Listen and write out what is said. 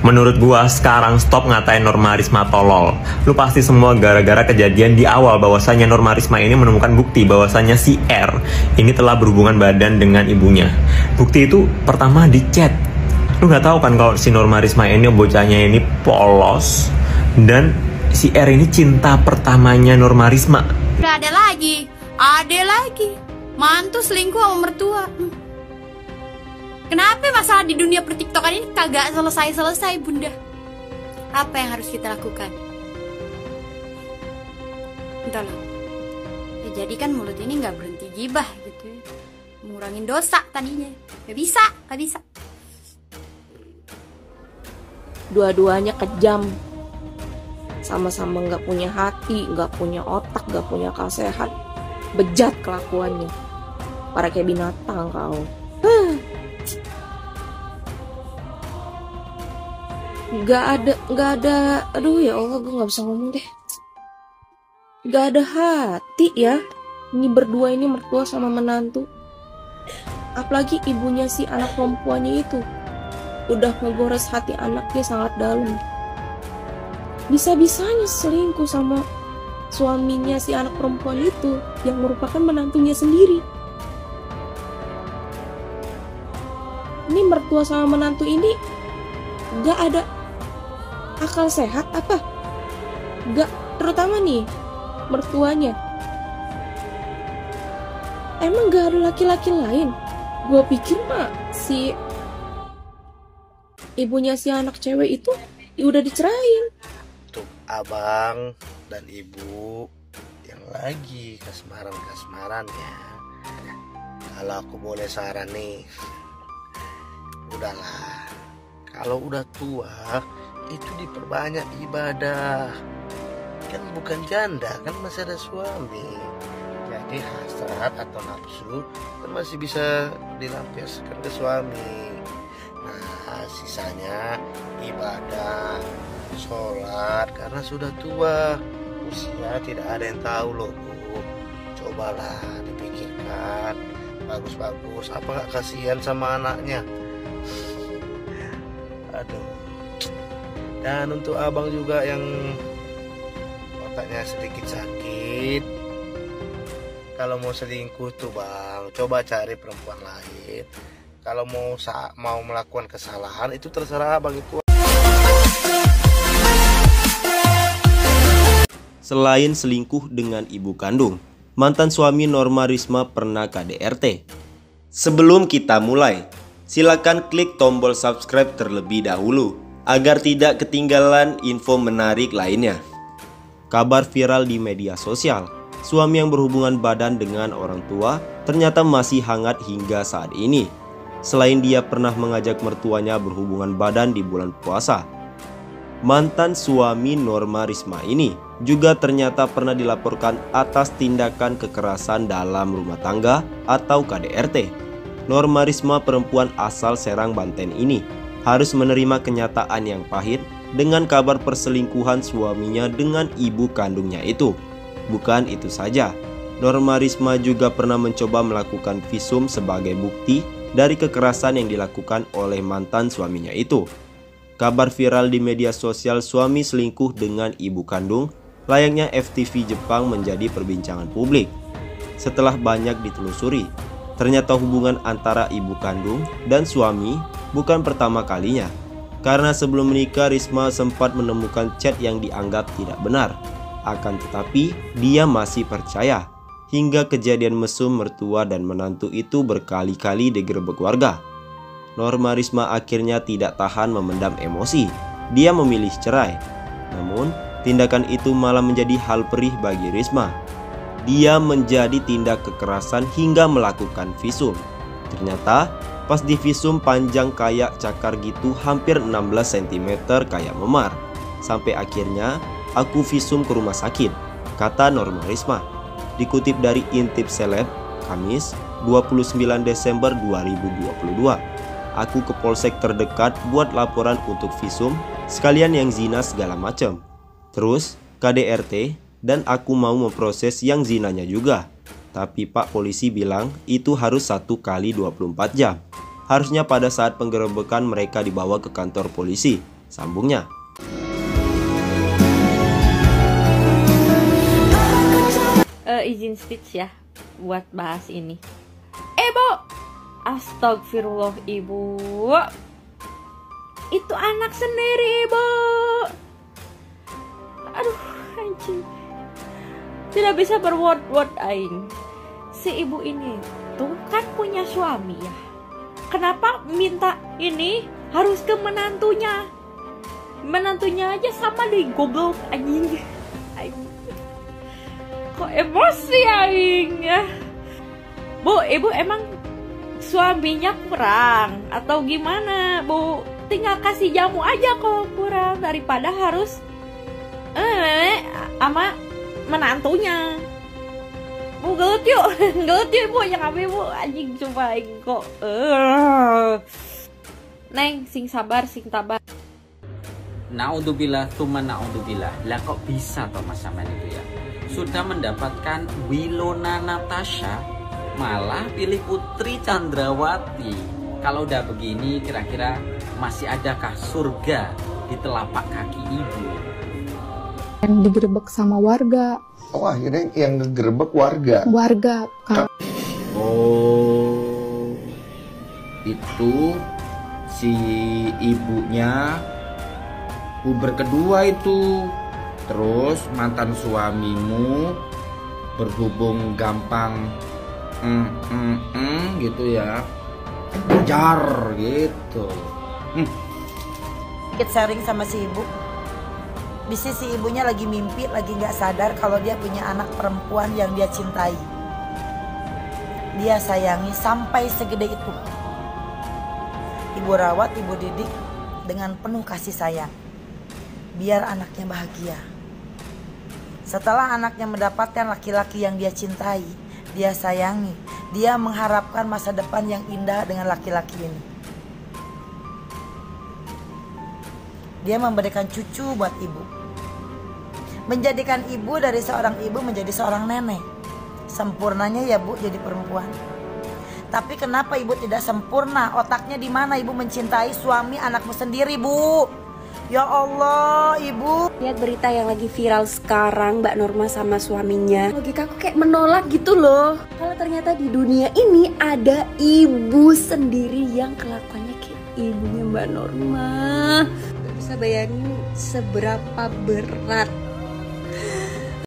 Menurut gua sekarang stop ngatain Norma Risma tolol. Lu pasti semua gara-gara kejadian di awal bahwasanya Norma Risma ini menemukan bukti bahwasanya si R ini telah berhubungan badan dengan ibunya. Bukti itu pertama di chat. Lu nggak tahu kan kalau si Norma Risma ini bocahnya ini polos dan si R ini cinta pertamanya Norma Risma. Udah ada lagi, mantu selingkuh sama mertua. Kenapa masalah di dunia pertiktokan ini kagak selesai-selesai, Bunda? Apa yang harus kita lakukan? Entahlah. Ya jadi kan mulut ini nggak berhenti gibah gitu ya. Ngurangin dosa tadinya. Gak bisa. Dua-duanya kejam. Sama-sama nggak punya hati, nggak punya otak, nggak punya akal sehat. Bejat kelakuannya. Para kayak binatang kau. Gak ada, aduh ya Allah, gue gak bisa ngomong deh. Gak ada hati ya. Ini berdua ini mertua sama menantu. Apalagi ibunya si anak perempuannya itu udah ngegores hati anaknya sangat dalam. Bisa-bisanya selingkuh sama suaminya si anak perempuan itu yang merupakan menantunya sendiri. Ini mertua sama menantu ini gak ada akal sehat apa? Gak, terutama nih mertuanya. Emang gak ada laki-laki lain? Gue pikir mah si ibunya si anak cewek itu udah dicerain. Untuk abang dan ibu yang lagi kasmaran ya, kalau aku boleh saran nih, udahlah, kalau udah tua itu diperbanyak ibadah. Kan bukan janda, kan masih ada suami. Jadi hasrat atau nafsu kan masih bisa dilampiaskan ke suami. Nah, sisanya ibadah, sholat, karena sudah tua, usia tidak ada yang tahu loh, Bu. Cobalah dipikirkan bagus-bagus, apa gak kasihan sama anaknya? Aduh. Dan untuk abang juga yang otaknya sedikit sakit, kalau mau selingkuh tuh bang, coba cari perempuan lain. Kalau mau melakukan kesalahan itu terserah abang itu. Selain selingkuh dengan ibu kandung, mantan suami Norma Risma pernah KDRT. Sebelum kita mulai, silakan klik tombol subscribe terlebih dahulu agar tidak ketinggalan info menarik lainnya. Kabar viral di media sosial, suami yang berhubungan badan dengan orang tua ternyata masih hangat hingga saat ini. Selain dia pernah mengajak mertuanya berhubungan badan di bulan puasa, mantan suami Norma Risma ini juga ternyata pernah dilaporkan atas tindakan kekerasan dalam rumah tangga atau KDRT. Norma Risma, perempuan asal Serang, Banten ini harus menerima kenyataan yang pahit dengan kabar perselingkuhan suaminya dengan ibu kandungnya itu. Bukan itu saja, Norma Risma juga pernah mencoba melakukan visum sebagai bukti dari kekerasan yang dilakukan oleh mantan suaminya itu. Kabar viral di media sosial suami selingkuh dengan ibu kandung layaknya FTV Jepang menjadi perbincangan publik. Setelah banyak ditelusuri, ternyata hubungan antara ibu kandung dan suami bukan pertama kalinya. Karena sebelum menikah Risma sempat menemukan chat yang dianggap tidak benar. Akan tetapi dia masih percaya. Hingga kejadian mesum mertua dan menantu itu berkali-kali digerebek warga. Norma Risma akhirnya tidak tahan memendam emosi. Dia memilih cerai. Namun tindakan itu malah menjadi hal perih bagi Risma. Dia menjadi tindak kekerasan hingga melakukan visum. Ternyata pas di visum panjang kayak cakar gitu, hampir 16 cm kayak memar. Sampai akhirnya aku visum ke rumah sakit, kata Norma Risma. Dikutip dari Intip Seleb, Kamis 29 Desember 2022. Aku ke polsek terdekat buat laporan untuk visum, sekalian yang zina segala macam. Terus KDRT dan aku mau memproses yang zinanya juga. Tapi Pak Polisi bilang itu harus 1 kali 24 jam. Harusnya pada saat penggerebekan mereka dibawa ke kantor polisi. Sambungnya. Izin speech ya buat bahas ini. Bo, astagfirullah ibu, itu anak sendiri ibu. Aduh anjing, tidak bisa berword-word aing. Si ibu ini tuh kan punya suami ya, kenapa minta ini harus ke menantunya? Menantunya aja sama di Google anjing. Kok emosi aing ya. Bu, ibu emang suaminya kurang atau gimana bu? Tinggal kasih jamu aja kalau kurang daripada harus sama menantunya. Bu gelut yuk, gelut yuk bu, yang ambil bu, anjing coba aing kok. Neng, sing sabar, sing tabar. Naudzubillah, tuma naudzubillah. Lah kok bisa toh Mas Saman itu ya? Sudah mendapatkan Wilona Natasha, malah pilih Putri Chandrawati. Kalau udah begini, kira-kira masih adakah surga di telapak kaki ibu? Yang digerebek sama warga. Oh, akhirnya yang ngegerebek warga. Warga. Oh, itu si ibunya puber kedua itu. Terus mantan suamimu berhubung gampang gitu ya, kejar gitu. Sedikit sharing sama si ibu. Bisa si ibunya lagi mimpi, lagi nggak sadar kalau dia punya anak perempuan yang dia cintai. Dia sayangi sampai segede itu. Ibu rawat, ibu didik dengan penuh kasih sayang. Biar anaknya bahagia. Setelah anaknya mendapatkan laki-laki yang dia cintai, dia sayangi, dia mengharapkan masa depan yang indah dengan laki-laki ini. Dia memberikan cucu buat ibu. Menjadikan ibu dari seorang ibu menjadi seorang nenek. Sempurnanya ya bu jadi perempuan. Tapi kenapa ibu tidak sempurna? Otaknya di mana ibu mencintai suami anakmu sendiri bu? Ya Allah, ibu. Lihat berita yang lagi viral sekarang, Mbak Norma sama suaminya. Logika aku kayak menolak gitu loh. Kalau ternyata di dunia ini ada ibu sendiri yang kelakuannya kayak ibunya Mbak Norma. Gak bisa bayangin seberapa berat